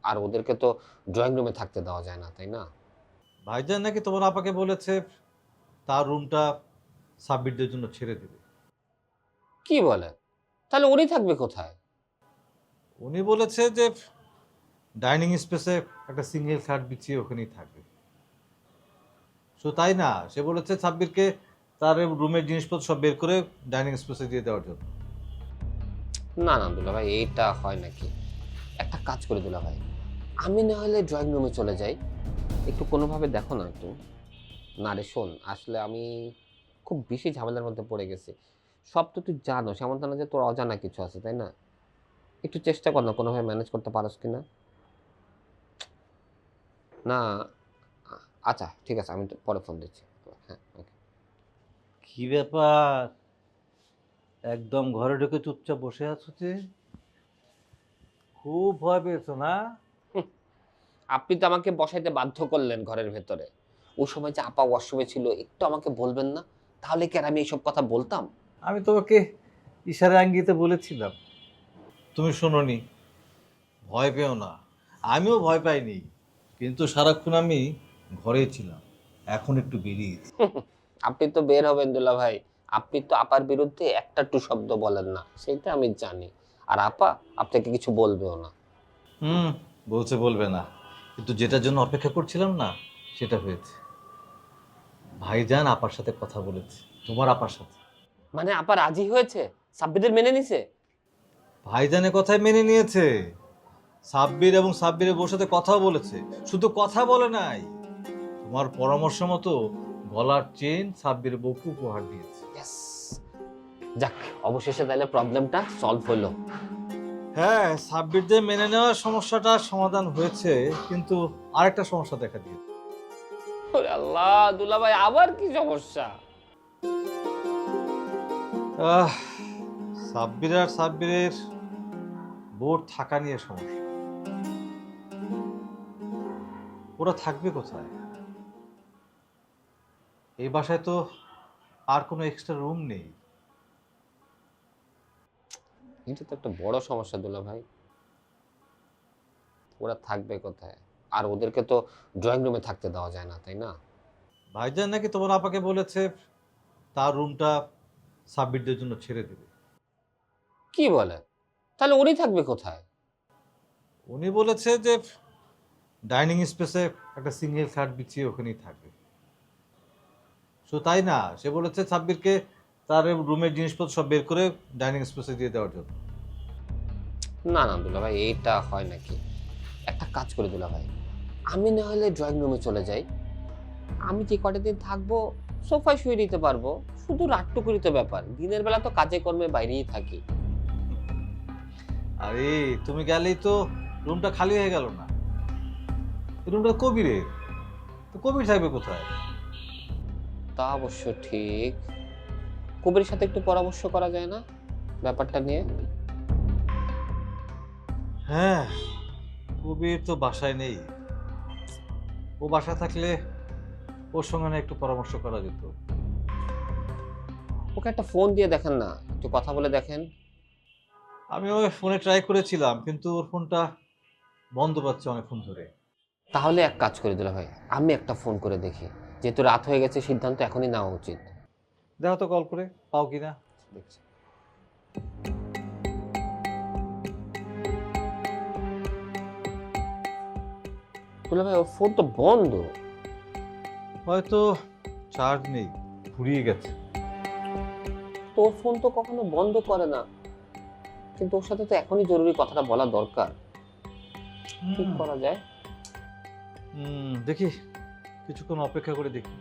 আর ওদেরকে তো ড্রয়িং রুমে থাকতে দেওয়া যায় না, তাই না? ভাইজান নাকি তোমার আপাকে বলেছে তার রুমটা সাব্বিরদের জন্য ছেড়ে দেবে। কি বলে? তাহলে উনি থাকবে কোথায়? উনি বলেছে যে ডাইনিং স্পেসে একটা সিঙ্গেল খাট বিছিয়ে ওখানেই থাকবে। শুধু তাই না, সে বলেছে সাব্বিরকে তার রুমের জিনিসপত্র সব বের করে ডাইনিং স্পেসে দিয়ে দেওয়ার জন্য। না না দুলা ভাই, এইটা হয় নাকি? একটা কাজ করে দুলা ভাই, আমি না হলে ড্রয়িং রুমে চলে যাই, একটু কোনোভাবে দেখো না একটু। না রে শোন, আসলে আমি খুব বেশি ঝামেলার মধ্যে পড়ে গেছি। সব তো তুই জানো, এমন তো না যে তোর অজানা কিছু আছে, তাই না? একটু চেষ্টা কর না, কোনোভাবে ম্যানেজ করতে পারস কিনা। না, আচ্ছা ঠিক আছে, আমি তো পরে ফোন দিচ্ছি। হ্যাঁ, ওকে। কি ব্যাপার, একদম ঘরে ঢুকে চুপচাপ বসে আছো যে? খুব ভয় পেয়েছো না? আপনি তো আমাকে বসাইতে বাধ্য করলেন ঘরের ভেতরে। ওই সময় যে আপা ওয়াশরুমে ছিল, একটু আমাকে বলবেন না? তাহলে কি আর আমি এইসব কথা বলতাম? আমি তোমাকে ইশারা আঙ্গিতে বলেছিলাম। তুমি শোনোনি? ভয় পেও না, আমিও ভয় পাইনি, কিন্তু সারাক্ষণ আমি ঘরেই ছিলাম, এখন একটু বেরিয়েছি। আপনি তো বের হবেন দুলা ভাই। আপনি তো আপার বিরুদ্ধে একটা টু শব্দ বলেন না, সেটা আমি জানি। আর আপা আপনাকে কিছু বলবেও না। হুম, বলছে বলবে না, কিন্তু যেটার জন্য অপেক্ষা করছিলাম না সেটা হয়েছে। ভাইজান আপার সাথে কথা বলেছে, তোমার আপার সাথে। মানে আপা রাজি হয়েছে? সাব্বিদের মেনে নিছে? ভাইজানের কথাই মেনে নিয়েছে। সাব্বির এবং সাব্বিরের বউর সাথে কথাও বলেছে। শুধু কথা বলে নাই, তোমার পরামর্শ মতো গলার চেন সাব্বির বউকে উপহার দিয়েছে। Yes! যাক, অবশেষে তাহলে প্রবলেমটা সলভ হলো। হ্যাঁ, সাব্বিরদের মেনে নেওয়ার সমস্যাটা সমাধান হয়েছে, কিন্তু আরেকটা সমস্যা দেখা দিয়েছে। ওরে আল্লাহ, দুলা ভাই আবার কি সমস্যা? আহ, সাব্বির আর সাব্বিরের বউর থাকা নিয়ে সমস্যা। ওরা থাকবে কোথায়? এই বাসায় তো আর কোনো এক্সট্রা রুম নেই। এটা তো একটা বড় সমস্যা দুলা ভাই। ওরা থাকবে কোথায়? আর ওদেরকে তো ড্রয়িং রুমে থাকতে দেওয়া যায় না, তাই না? ভাইজান নাকি তোমার আপাকে বলেছে তার রুমটা সাব্বিরদের জন্য ছেড়ে দেবে। কি বলে? তাহলে উনি থাকবে কোথায়? উনি বলেছে যে ডাইনিং স্পেসে একটা সিঙ্গেল খাট বিছিয়ে ওখানেই থাকবে। শুধু তাই না, সে বলেছে সাব্বিরকে তার রুমের জিনিসপত্র সব বের করে ডাইনিং স্পেসে দিয়ে দেওয়ার জন্য। না না দুলা ভাই, এইটা হয় নাকি? একটা কাজ করে দুলা ভাই, আমি না হলে ড্রয়িং রুমে চলে যাই, আমি যে কটা দিন থাকবো সোফায় শুয়ে নিতে পারবো। শুধু রাতটুকুরই তো ব্যাপার, দিনের বেলা তো কাজে কর্মে বাইরেই থাকি। আরে তুমি গেলেই তো রুমটা খালি হয়ে গেল না? এই রুমটা কবিরের, তো কবির থাকবে কোথায়? তা অবশ্য ঠিক। কবির সাথে একটু পরামর্শ করা যায় না ব্যাপারটা নিয়ে? হ্যাঁ, কবির তো বাসায় নেই। ও বাসায় থাকলে ওর সঙ্গে না একটু পরামর্শ করা যেত। ওকে একটা ফোন দিয়ে দেখেন না, একটু কথা বলে দেখেন। আমি ওই ফোনে ট্রাই করেছিলাম, কিন্তু ওর ফোনটা বন্ধ পাচ্ছে অনেকক্ষণ ধরে। তাহলে এক কাজ করে দিল ভাই, আমি একটা ফোন করে দেখি। যেহেতু রাত হয়ে গেছে, সিদ্ধান্ত এখনই নেওয়া উচিত। দেখো তো কল করে পাও কিনা। দেখছি। দুলা ভাই, ওর ফোন তো বন্ধ। হয়তো চার্জ নেই, ফুরিয়ে গেছে। তোর ফোন তো কখনো বন্ধ করে না, কিন্তু ওর সাথে তো এখনই জরুরি কথাটা বলা দরকার। কি করা যায়? দেখি, কিছুক্ষণ অপেক্ষা করে দেখি।